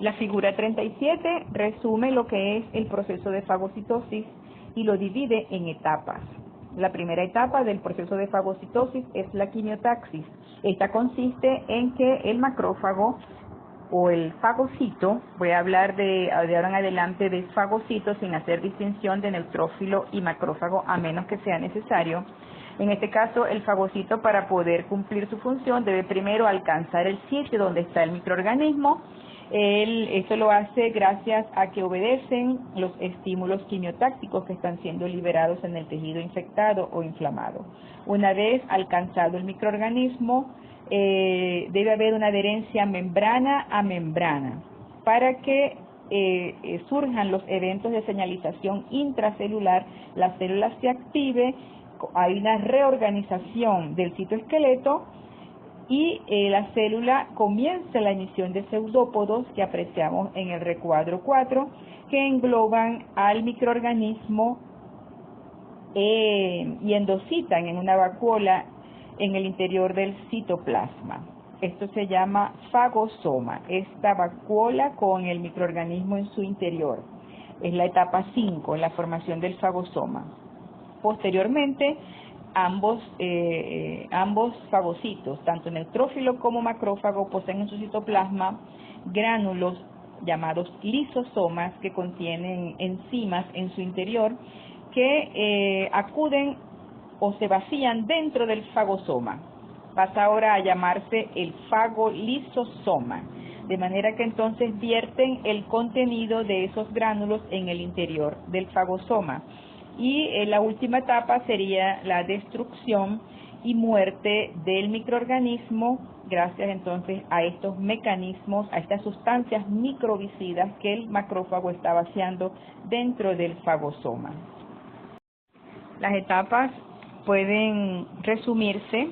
La figura 37 resume lo que es el proceso de fagocitosis y lo divide en etapas. La primera etapa del proceso de fagocitosis es la quimiotaxis. Esta consiste en que el macrófago o el fagocito, voy a hablar de ahora en adelante de fagocito sin hacer distinción de neutrófilo y macrófago a menos que sea necesario. En este caso, el fagocito, para poder cumplir su función, debe primero alcanzar el sitio donde está el microorganismo. Esto lo hace gracias a que obedecen los estímulos quimiotácticos que están siendo liberados en el tejido infectado o inflamado. Una vez alcanzado el microorganismo, debe haber una adherencia membrana a membrana para que surjan los eventos de señalización intracelular, la célula se active, hay una reorganización del citoesqueleto y la célula comienza la emisión de pseudópodos que apreciamos en el recuadro 4, que engloban al microorganismo y endocitan en una vacuola en el interior del citoplasma. Esto se llama fagosoma, esta vacuola con el microorganismo en su interior. Es la etapa 5, la formación del fagosoma. Posteriormente, ambos fagocitos, tanto neutrófilo como macrófago, poseen en su citoplasma gránulos llamados lisosomas que contienen enzimas en su interior que acuden o se vacían dentro del fagosoma. Pasa ahora a llamarse el fagolisosoma, de manera que entonces vierten el contenido de esos gránulos en el interior del fagosoma. Y la última etapa sería la destrucción y muerte del microorganismo gracias entonces a estos mecanismos, a estas sustancias microbicidas que el macrófago está vaciando dentro del fagosoma. Las etapas pueden resumirse,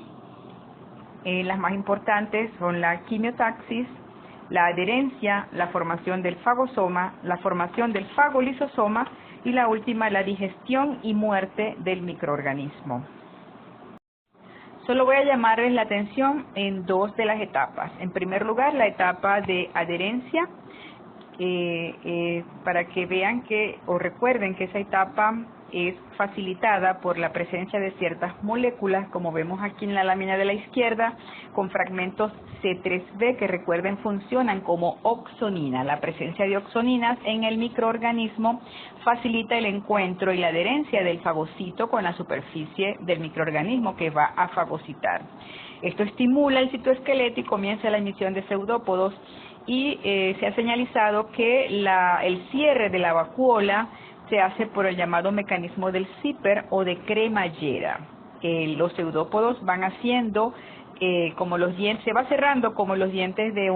las más importantes son la quimiotaxis, la adherencia, la formación del fagosoma, la formación del fagolisosoma y la última, la digestión y muerte del microorganismo. Solo voy a llamarles la atención en dos de las etapas. En primer lugar, la etapa de adherencia, para que vean o recuerden que esa etapa es facilitada por la presencia de ciertas moléculas, como vemos aquí en la lámina de la izquierda, con fragmentos C3b que recuerden funcionan como oxonina. La presencia de oxoninas en el microorganismo facilita el encuentro y la adherencia del fagocito con la superficie del microorganismo que va a fagocitar. Esto estimula el citoesqueleto y comienza la emisión de pseudópodos y se ha señalizado que el cierre de la vacuola se hace por el llamado mecanismo del zipper o de cremallera. Los pseudópodos van haciendo como los dientes, se va cerrando como los dientes de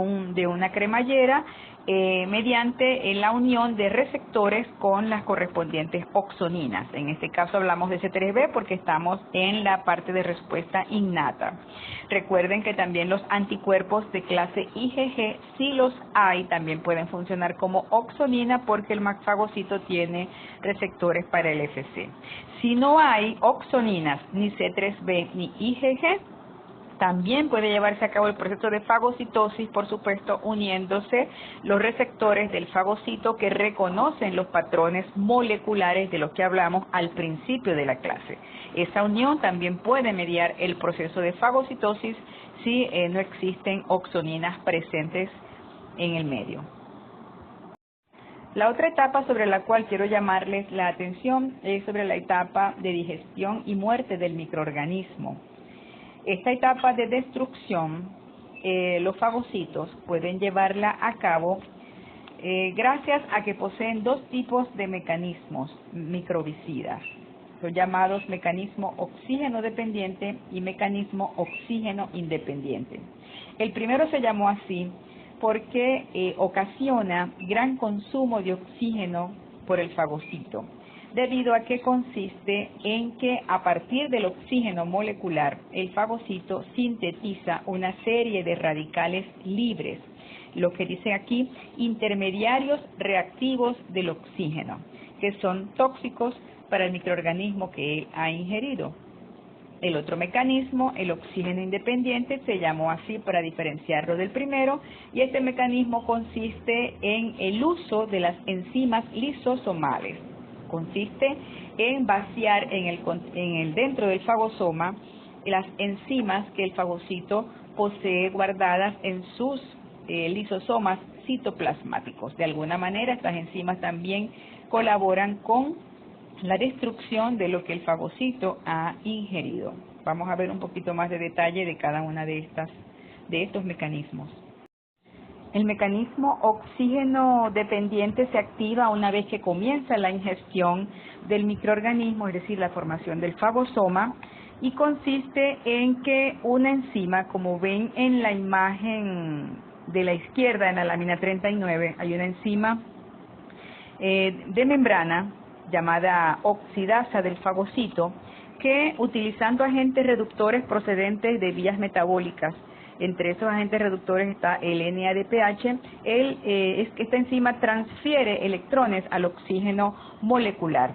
una cremallera mediante la unión de receptores con las correspondientes oxoninas. En este caso hablamos de C3b porque estamos en la parte de respuesta innata. Recuerden que también los anticuerpos de clase IgG, si los hay, también pueden funcionar como oxonina porque el fagocito tiene receptores para el FC. Si no hay oxoninas, ni C3b ni IgG, también puede llevarse a cabo el proceso de fagocitosis, por supuesto, uniéndose los receptores del fagocito que reconocen los patrones moleculares de los que hablamos al principio de la clase. Esa unión también puede mediar el proceso de fagocitosis si no existen oxoninas presentes en el medio. La otra etapa sobre la cual quiero llamarles la atención es sobre la etapa de digestión y muerte del microorganismo. Esta etapa de destrucción, los fagocitos pueden llevarla a cabo gracias a que poseen dos tipos de mecanismos microbicidas, los llamados mecanismo oxígeno dependiente y mecanismo oxígeno independiente. El primero se llamó así porque ocasiona gran consumo de oxígeno por el fagocito, debido a que consiste en que a partir del oxígeno molecular, el fagocito sintetiza una serie de radicales libres, lo que dice aquí, intermediarios reactivos del oxígeno, que son tóxicos para el microorganismo que él ha ingerido. El otro mecanismo, el oxígeno independiente, se llamó así para diferenciarlo del primero, y este mecanismo consiste en el uso de las enzimas lisosomales. Consiste en vaciar dentro del fagosoma las enzimas que el fagocito posee guardadas en sus lisosomas citoplasmáticos. De alguna manera, estas enzimas también colaboran con la destrucción de lo que el fagocito ha ingerido. Vamos a ver un poquito más de detalle de cada una de estos mecanismos. El mecanismo oxígeno dependiente se activa una vez que comienza la ingestión del microorganismo, es decir, la formación del fagosoma, y consiste en que una enzima, como ven en la imagen de la izquierda, en la lámina 39, hay una enzima de membrana llamada oxidasa del fagocito, que utilizando agentes reductores procedentes de vías metabólicas, entre esos agentes reductores está el NADPH, esta enzima transfiere electrones al oxígeno molecular,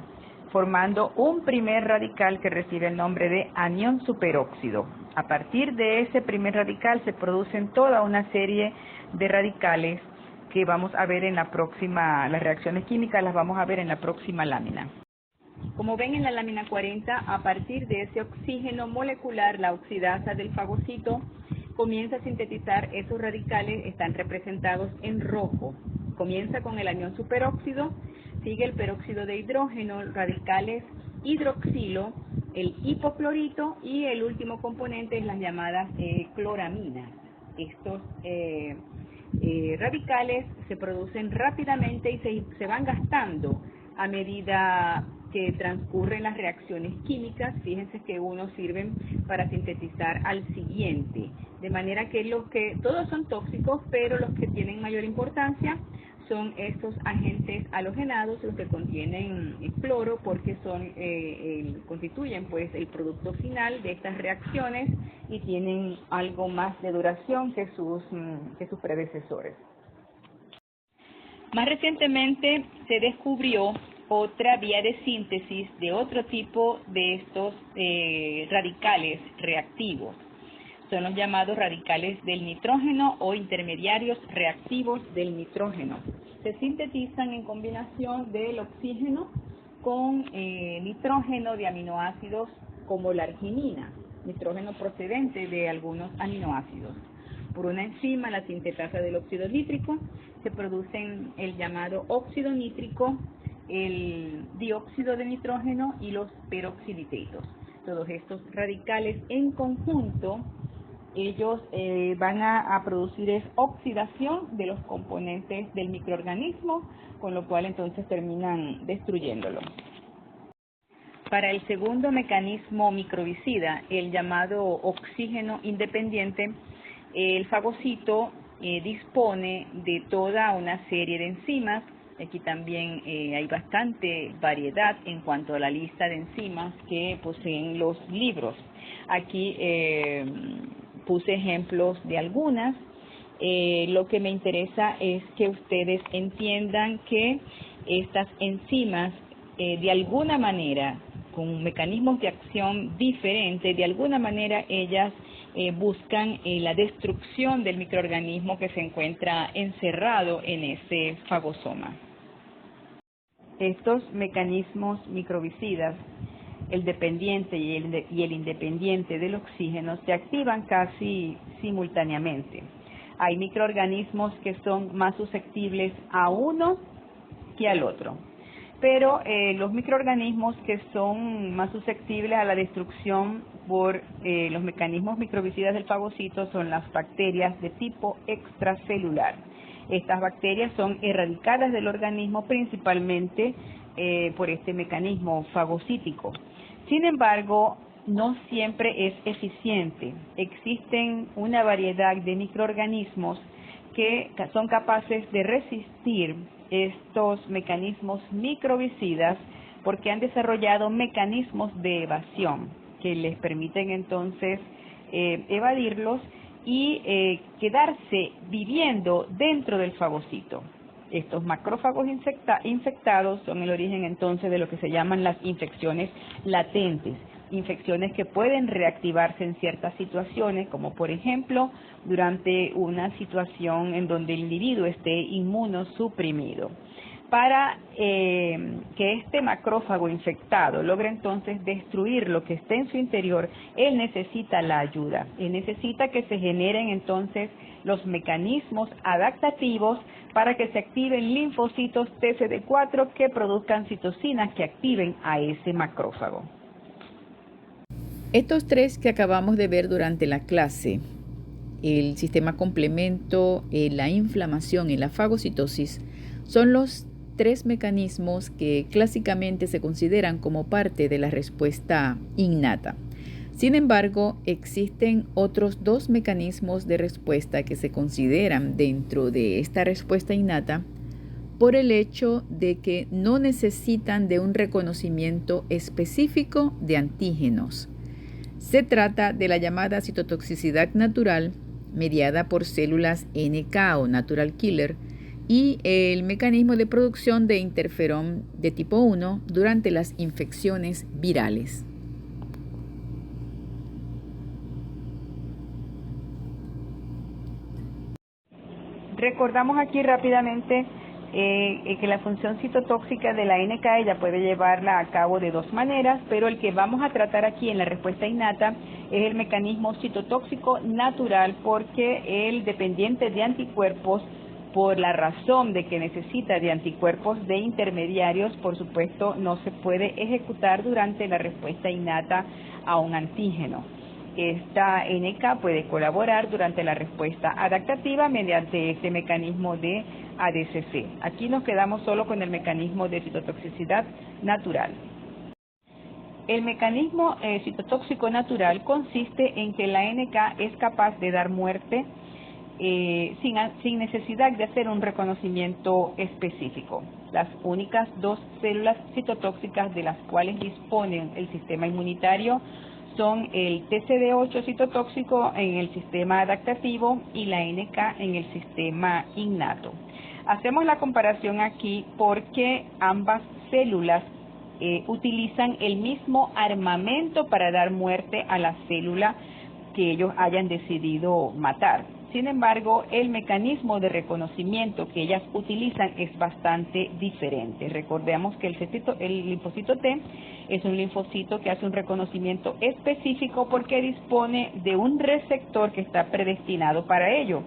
formando un primer radical que recibe el nombre de anión superóxido. A partir de ese primer radical se producen toda una serie de radicales que vamos a ver en la próxima, las reacciones químicas las vamos a ver en la próxima lámina. Como ven en la lámina 40, a partir de ese oxígeno molecular, la oxidasa del fagocito comienza a sintetizar esos radicales, están representados en rojo. Comienza con el anión superóxido, sigue el peróxido de hidrógeno, radicales hidroxilo, el hipoclorito y el último componente es las llamadas cloraminas. Estos radicales se producen rápidamente y se van gastando a medida que transcurren las reacciones químicas. Fíjense que unos sirven para sintetizar al siguiente, de manera que todos son tóxicos, pero los que tienen mayor importancia son estos agentes halogenados, los que contienen cloro, porque constituyen pues el producto final de estas reacciones y tienen algo más de duración que sus predecesores. Más recientemente se descubrió otra vía de síntesis de otro tipo de estos radicales reactivos. Son los llamados radicales del nitrógeno o intermediarios reactivos del nitrógeno. Se sintetizan en combinación del oxígeno con nitrógeno de aminoácidos como la arginina, nitrógeno procedente de algunos aminoácidos. Por una enzima, la sintetasa del óxido nítrico, se producen el llamado óxido nítrico, el dióxido de nitrógeno y los peroxiditatos. Todos estos radicales en conjunto, ellos van a producir oxidación de los componentes del microorganismo, con lo cual entonces terminan destruyéndolo. Para el segundo mecanismo microbicida, el llamado oxígeno independiente, el fagocito dispone de toda una serie de enzimas. Aquí también hay bastante variedad en cuanto a la lista de enzimas que poseen los libros. Aquí puse ejemplos de algunas. Lo que me interesa es que ustedes entiendan que estas enzimas, de alguna manera, con mecanismos de acción diferentes, de alguna manera ellas buscan la destrucción del microorganismo que se encuentra encerrado en ese fagosoma. Estos mecanismos microbicidas, el dependiente y el independiente del oxígeno, se activan casi simultáneamente. Hay microorganismos que son más susceptibles a uno que al otro, pero los microorganismos que son más susceptibles a la destrucción por los mecanismos microbicidas del fagocito son las bacterias de tipo extracelular. Estas bacterias son erradicadas del organismo principalmente por este mecanismo fagocítico. Sin embargo, no siempre es eficiente. Existen una variedad de microorganismos que son capaces de resistir estos mecanismos microbicidas porque han desarrollado mecanismos de evasión que les permiten entonces evadirlos y quedarse viviendo dentro del fagocito. Estos macrófagos infectados son el origen entonces de lo que se llaman las infecciones latentes. infecciones que pueden reactivarse en ciertas situaciones, como por ejemplo durante una situación en donde el individuo esté inmunosuprimido. Para que este macrófago infectado logre entonces destruir lo que esté en su interior, él necesita la ayuda. Él necesita que se generen entonces los mecanismos adaptativos para que se activen linfocitos TCD4 que produzcan citocinas que activen a ese macrófago. Estos tres que acabamos de ver durante la clase, el sistema complemento, la inflamación y la fagocitosis, son los tres mecanismos que clásicamente se consideran como parte de la respuesta innata. Sin embargo, existen otros dos mecanismos de respuesta que se consideran dentro de esta respuesta innata por el hecho de que no necesitan de un reconocimiento específico de antígenos. Se trata de la llamada citotoxicidad natural mediada por células NK o natural killer y el mecanismo de producción de interferón de tipo 1 durante las infecciones virales. Recordamos aquí rápidamente que la función citotóxica de la NK ella puede llevarla a cabo de dos maneras, pero el que vamos a tratar aquí en la respuesta innata es el mecanismo citotóxico natural, porque el dependiente de anticuerpos, por la razón de que necesita de anticuerpos de intermediarios, por supuesto no se puede ejecutar durante la respuesta innata a un antígeno. Esta NK puede colaborar durante la respuesta adaptativa mediante este mecanismo de ADCC. Aquí nos quedamos solo con el mecanismo de citotoxicidad natural. El mecanismo citotóxico natural consiste en que la NK es capaz de dar muerte sin necesidad de hacer un reconocimiento específico. Las únicas dos células citotóxicas de las cuales dispone el sistema inmunitario son el TCD8 citotóxico en el sistema adaptativo y la NK en el sistema innato. Hacemos la comparación aquí porque ambas células utilizan el mismo armamento para dar muerte a la célula que ellos hayan decidido matar. Sin embargo, el mecanismo de reconocimiento que ellas utilizan es bastante diferente. Recordemos que el linfocito T es un linfocito que hace un reconocimiento específico porque dispone de un receptor que está predestinado para ello,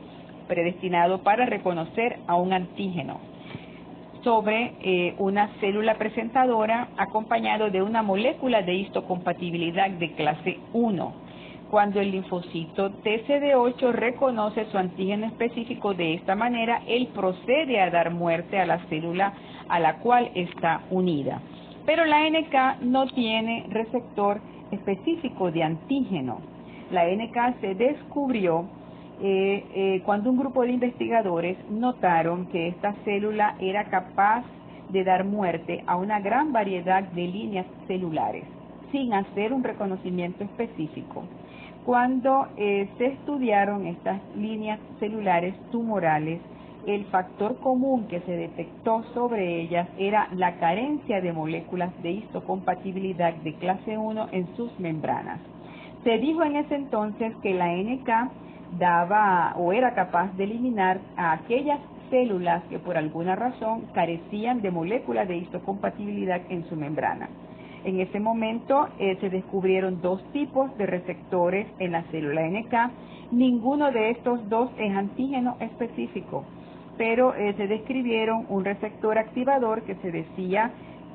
predestinado para reconocer a un antígeno sobre una célula presentadora acompañado de una molécula de histocompatibilidad de clase 1. Cuando el linfocito TCD8 reconoce su antígeno específico de esta manera, él procede a dar muerte a la célula a la cual está unida. Pero la NK no tiene receptor específico de antígeno. La NK se descubrió cuando un grupo de investigadores notaron que esta célula era capaz de dar muerte a una gran variedad de líneas celulares, sin hacer un reconocimiento específico. Cuando se estudiaron estas líneas celulares tumorales, el factor común que se detectó sobre ellas era la carencia de moléculas de histocompatibilidad de clase 1 en sus membranas. Se dijo en ese entonces que la NK daba o era capaz de eliminar a aquellas células que por alguna razón carecían de moléculas de histocompatibilidad en su membrana. En ese momento se descubrieron dos tipos de receptores en la célula NK. Ninguno de estos dos es antígeno específico, pero se describieron un receptor activador que se decía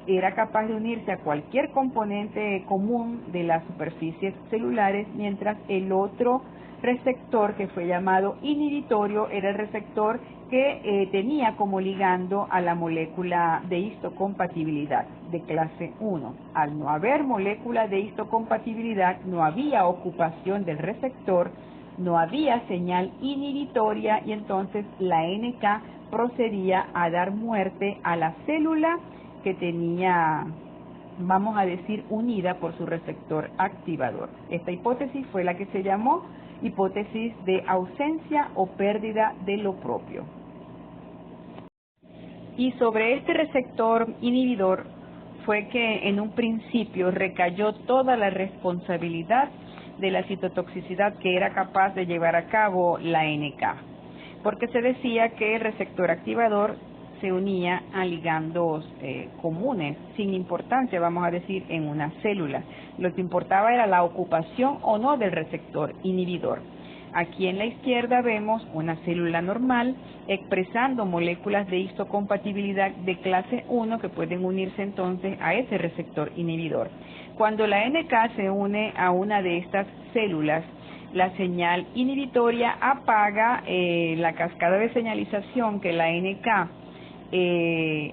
era capaz de unirse a cualquier componente común de las superficies celulares, mientras el otro receptor, que fue llamado inhibitorio, era el receptor que tenía como ligando a la molécula de histocompatibilidad de clase 1. Al no haber molécula de histocompatibilidad, no había ocupación del receptor, no había señal inhibitoria y entonces la NK procedía a dar muerte a la célula que tenía, vamos a decir, unida por su receptor activador. Esta hipótesis fue la que se llamó hipótesis de ausencia o pérdida de lo propio. Y sobre este receptor inhibidor fue que en un principio recayó toda la responsabilidad de la citotoxicidad que era capaz de llevar a cabo la NK, porque se decía que el receptor activador se unía a ligandos comunes, sin importancia, vamos a decir, en una célula. Lo que importaba era la ocupación o no del receptor inhibidor. Aquí en la izquierda vemos una célula normal expresando moléculas de histocompatibilidad de clase 1 que pueden unirse entonces a ese receptor inhibidor. Cuando la NK se une a una de estas células, la señal inhibitoria apaga la cascada de señalización que la NK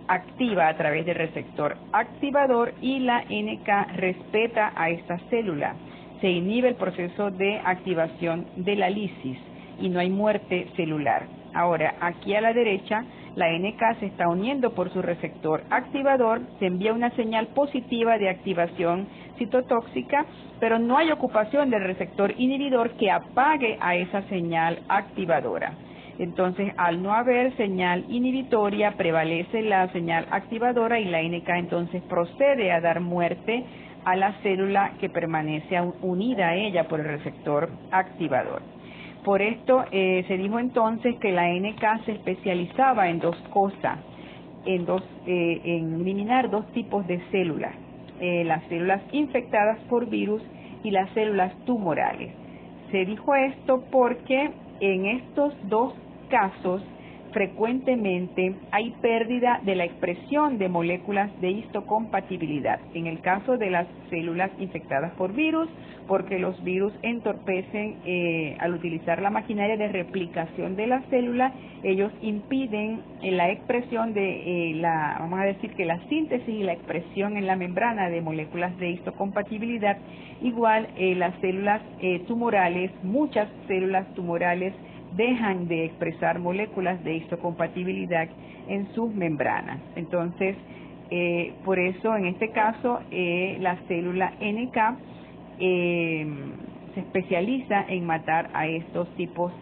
activa a través del receptor activador, y la NK respeta a esta célula. Se inhibe el proceso de activación de la lisis y no hay muerte celular. Ahora, aquí a la derecha, la NK se está uniendo por su receptor activador, se envía una señal positiva de activación citotóxica, pero no hay ocupación del receptor inhibidor que apague a esa señal activadora. Entonces, al no haber señal inhibitoria, prevalece la señal activadora y la NK entonces procede a dar muerte a la célula que permanece unida a ella por el receptor activador. Por esto se dijo entonces que la NK se especializaba en dos cosas, en eliminar dos tipos de células, las células infectadas por virus y las células tumorales. Se dijo esto porque en estos dos casos frecuentemente hay pérdida de la expresión de moléculas de histocompatibilidad. En el caso de las células infectadas por virus, porque los virus entorpecen al utilizar la maquinaria de replicación de la célula, ellos impiden la expresión de vamos a decir que la síntesis y la expresión en la membrana de moléculas de histocompatibilidad. Igual las células tumorales, muchas células tumorales dejan de expresar moléculas de histocompatibilidad en sus membranas. Entonces, por eso en este caso la célula NK se especializa en matar a estos tipos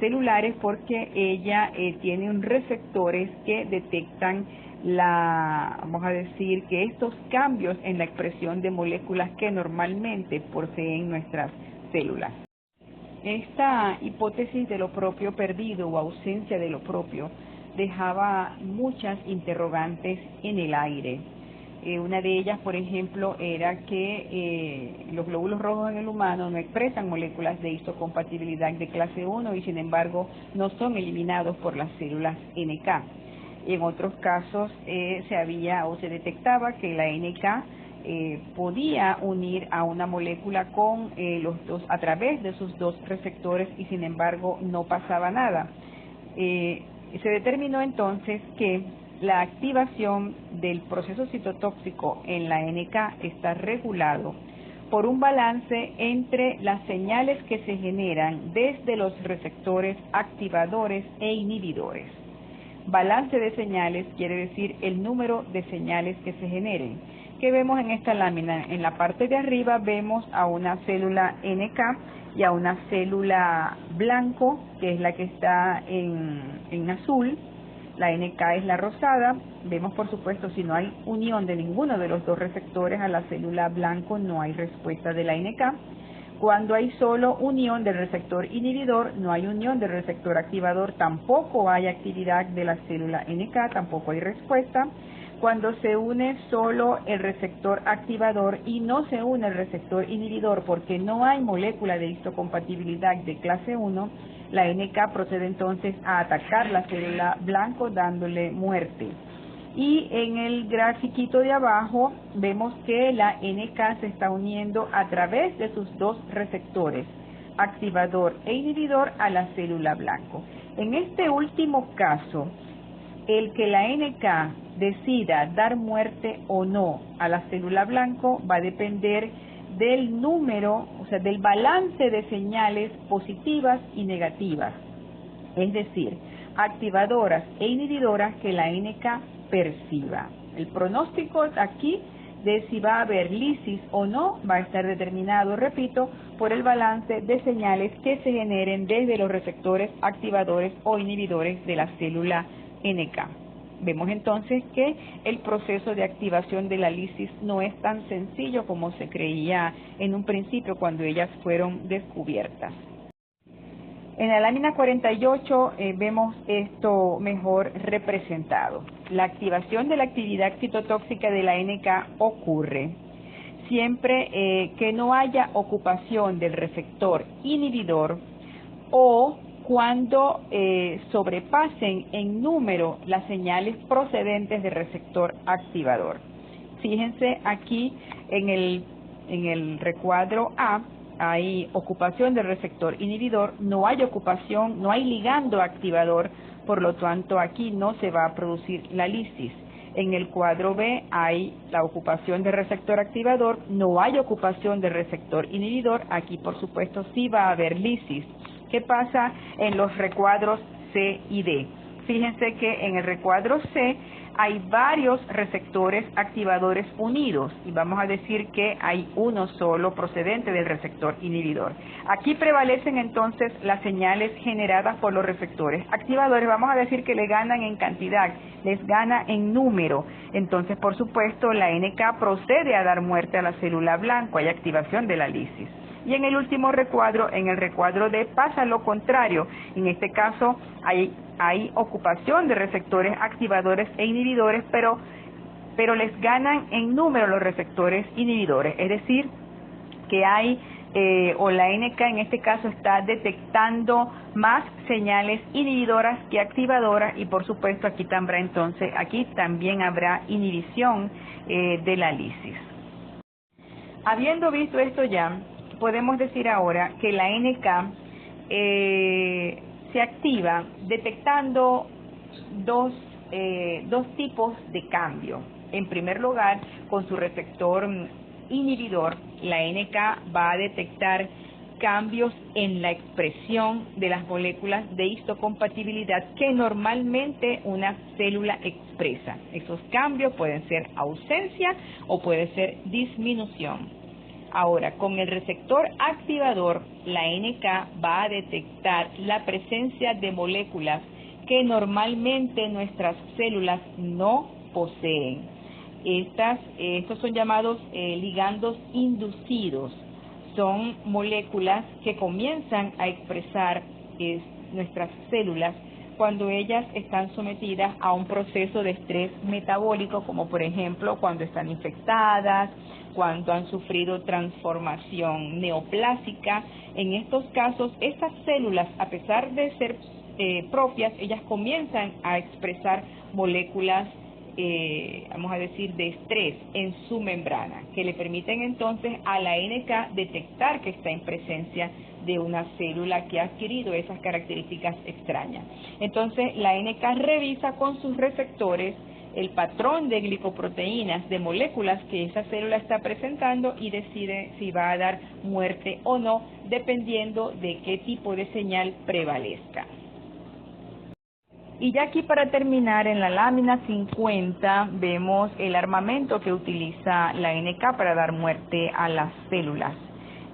celulares, porque ella tiene un receptores que detectan vamos a decir que estos cambios en la expresión de moléculas que normalmente poseen nuestras células. Esta hipótesis de lo propio perdido o ausencia de lo propio dejaba muchas interrogantes en el aire. Una de ellas, por ejemplo, era que los glóbulos rojos en el humano no expresan moléculas de histocompatibilidad de clase 1 y sin embargo no son eliminados por las células NK. En otros casos se detectaba que la NK podía unir a una molécula con a través de sus dos receptores y sin embargo no pasaba nada. Se determinó entonces que la activación del proceso citotóxico en la NK está regulado por un balance entre las señales que se generan desde los receptores activadores e inhibidores. Balance de señales quiere decir el número de señales que se generen. ¿Qué vemos en esta lámina? En la parte de arriba vemos a una célula NK y a una célula blanco, que es la que está en azul. La NK es la rosada. Vemos, por supuesto, si no hay unión de ninguno de los dos receptores a la célula blanco, no hay respuesta de la NK. Cuando hay solo unión del receptor inhibidor, no hay unión del receptor activador, tampoco hay actividad de la célula NK, tampoco hay respuesta. Cuando se une solo el receptor activador y no se une el receptor inhibidor porque no hay molécula de histocompatibilidad de clase 1, la NK procede entonces a atacar la célula blanco dándole muerte. Y en el grafiquito de abajo vemos que la NK se está uniendo a través de sus dos receptores, activador e inhibidor, a la célula blanco. En este último caso, el que la NK decida dar muerte o no a la célula blanco va a depender del número, o sea, del balance de señales positivas y negativas, es decir, activadoras e inhibidoras que la NK perciba. El pronóstico aquí de si va a haber lisis o no va a estar determinado, repito, por el balance de señales que se generen desde los receptores activadores o inhibidores de la célula NK. Vemos entonces que el proceso de activación de la lisis no es tan sencillo como se creía en un principio cuando ellas fueron descubiertas. En la lámina 48 vemos esto mejor representado. La activación de la actividad citotóxica de la NK ocurre siempre que no haya ocupación del receptor inhibidor o cuando sobrepasen en número las señales procedentes del receptor activador. Fíjense aquí en el recuadro A, hay ocupación del receptor inhibidor, no hay ocupación, no hay ligando activador, por lo tanto aquí no se va a producir la lisis. En el cuadro B hay la ocupación del receptor activador, no hay ocupación del receptor inhibidor, aquí por supuesto sí va a haber lisis. ¿Qué pasa en los recuadros C y D? Fíjense que en el recuadro C hay varios receptores activadores unidos y vamos a decir que hay uno solo procedente del receptor inhibidor. Aquí prevalecen entonces las señales generadas por los receptores activadores, vamos a decir que le ganan en cantidad, les gana en número. Entonces, por supuesto, la NK procede a dar muerte a la célula blanco, hay activación de la lisis. Y en el último recuadro, en el recuadro D, pasa lo contrario. En este caso hay ocupación de receptores activadores e inhibidores, pero les ganan en número los receptores inhibidores. Es decir, que hay, o la NK en este caso está detectando más señales inhibidoras que activadoras y por supuesto aquí también habrá inhibición de la lisis. Habiendo visto esto ya, podemos decir ahora que la NK se activa detectando dos tipos de cambio. En primer lugar, con su receptor inhibidor, la NK va a detectar cambios en la expresión de las moléculas de histocompatibilidad que normalmente una célula expresa. Esos cambios pueden ser ausencia o puede ser disminución. Ahora, con el receptor activador, la NK va a detectar la presencia de moléculas que normalmente nuestras células no poseen. Estos son llamados ligandos inducidos. Son moléculas que comienzan a expresar nuestras células cuando ellas están sometidas a un proceso de estrés metabólico, como por ejemplo cuando están infectadas, cuando han sufrido transformación neoplásica. En estos casos, estas células, a pesar de ser propias, ellas comienzan a expresar moléculas, vamos a decir, de estrés en su membrana, que le permiten entonces a la NK detectar que está en presencia de una célula que ha adquirido esas características extrañas. Entonces, la NK revisa con sus receptores el patrón de glicoproteínas de moléculas que esa célula está presentando y decide si va a dar muerte o no, dependiendo de qué tipo de señal prevalezca. Y ya aquí para terminar, en la lámina 50 vemos el armamento que utiliza la NK para dar muerte a las células.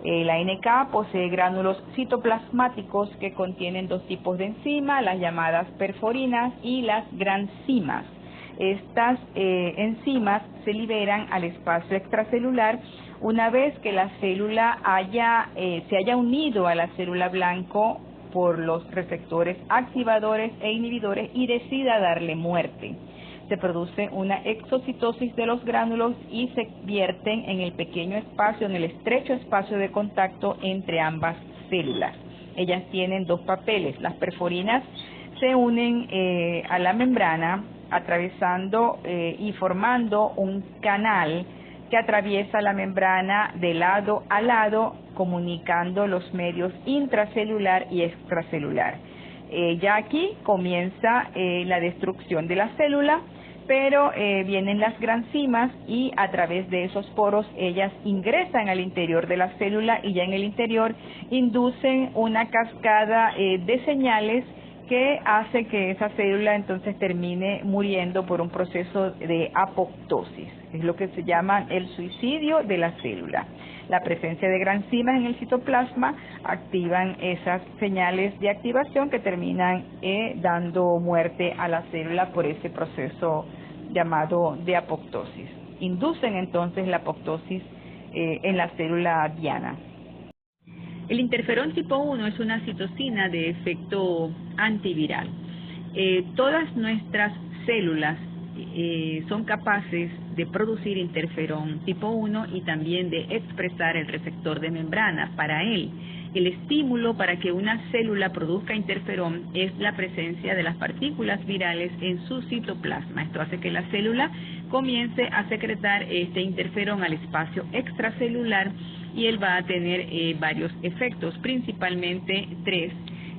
La NK posee gránulos citoplasmáticos que contienen dos tipos de enzimas, las llamadas perforinas y las granzimas. Estas enzimas se liberan al espacio extracelular una vez que la célula se haya unido a la célula blanco por los receptores activadores e inhibidores y decida darle muerte. Se produce una exocitosis de los gránulos y se vierten en el pequeño espacio, en el estrecho espacio de contacto entre ambas células. Ellas tienen dos papeles. Las perforinas se unen a la membrana atravesando y formando un canal que atraviesa la membrana de lado a lado, comunicando los medios intracelular y extracelular. Ya aquí comienza la destrucción de la célula, pero vienen las granzimas y a través de esos poros ellas ingresan al interior de la célula y ya en el interior inducen una cascada de señales que hace que esa célula entonces termine muriendo por un proceso de apoptosis. Es lo que se llama el suicidio de la célula. La presencia de granzimas en el citoplasma activan esas señales de activación que terminan dando muerte a la célula por ese proceso llamado de apoptosis. Inducen entonces la apoptosis en la célula diana. El interferón tipo 1 es una citosina de efecto antiviral. Todas nuestras células son capaces de producir interferón tipo 1 y también de expresar el receptor de membrana para él. El estímulo para que una célula produzca interferón es la presencia de las partículas virales en su citoplasma. Esto hace que la célula comience a secretar este interferón al espacio extracelular y él va a tener varios efectos, principalmente tres.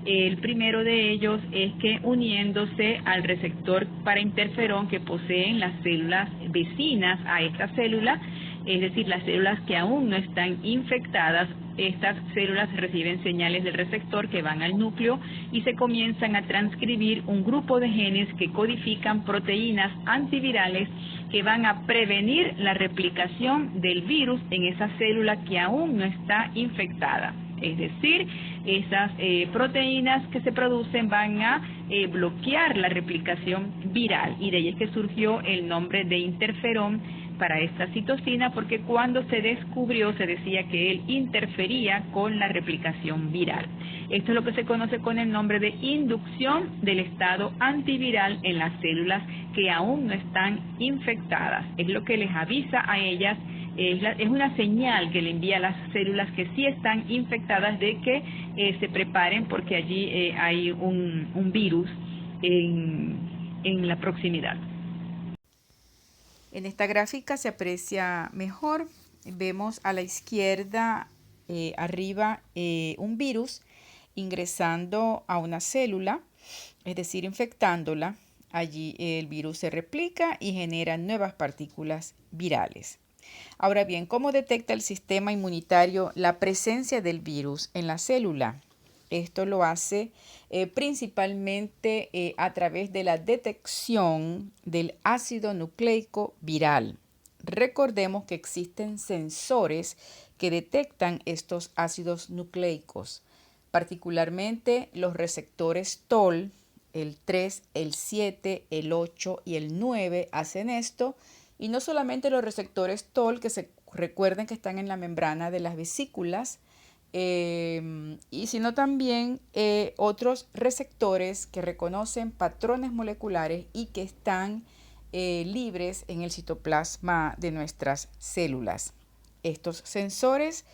El primero de ellos es que uniéndose al receptor para interferón que poseen las células vecinas a esta célula, es decir, las células que aún no están infectadas, estas células reciben señales del receptor que van al núcleo y se comienzan a transcribir un grupo de genes que codifican proteínas antivirales que van a prevenir la replicación del virus en esa célula que aún no está infectada. Es decir, esas proteínas que se producen van a bloquear la replicación viral y de ahí es que surgió el nombre de interferón para esta citosina, porque cuando se descubrió se decía que él interfería con la replicación viral. Esto es lo que se conoce con el nombre de inducción del estado antiviral en las células que aún no están infectadas. Es lo que les avisa a ellas, es una señal que le envía a las células que sí están infectadas de que se preparen porque allí hay un virus en la proximidad. En esta gráfica se aprecia mejor, vemos a la izquierda arriba un virus ingresando a una célula, es decir, infectándola. Allí el virus se replica y genera nuevas partículas virales. Ahora bien, ¿cómo detecta el sistema inmunitario la presencia del virus en la célula? Esto lo hace principalmente a través de la detección del ácido nucleico viral. Recordemos que existen sensores que detectan estos ácidos nucleicos, particularmente los receptores TOL, el 3, el 7, el 8 y el 9 hacen esto, y no solamente los receptores TOL, que recuerden que están en la membrana de las vesículas, y sino también otros receptores que reconocen patrones moleculares y que están libres en el citoplasma de nuestras células. Estos sensores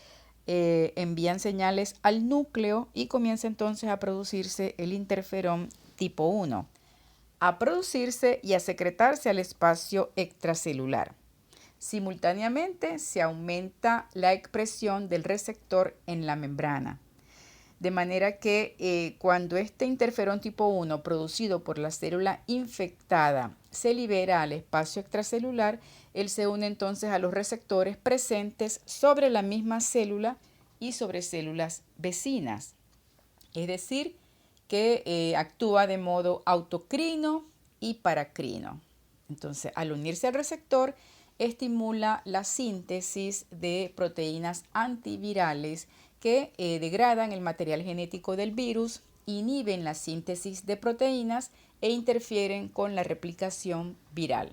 envían señales al núcleo y comienza entonces a producirse el interferón tipo 1, a producirse y a secretarse al espacio extracelular. Simultáneamente se aumenta la expresión del receptor en la membrana. De manera que cuando este interferón tipo 1 producido por la célula infectada se libera al espacio extracelular, él se une entonces a los receptores presentes sobre la misma célula y sobre células vecinas. Es decir, que actúa de modo autocrino y paracrino. Entonces, al unirse al receptor, estimula la síntesis de proteínas antivirales que degradan el material genético del virus, inhiben la síntesis de proteínas e interfieren con la replicación viral.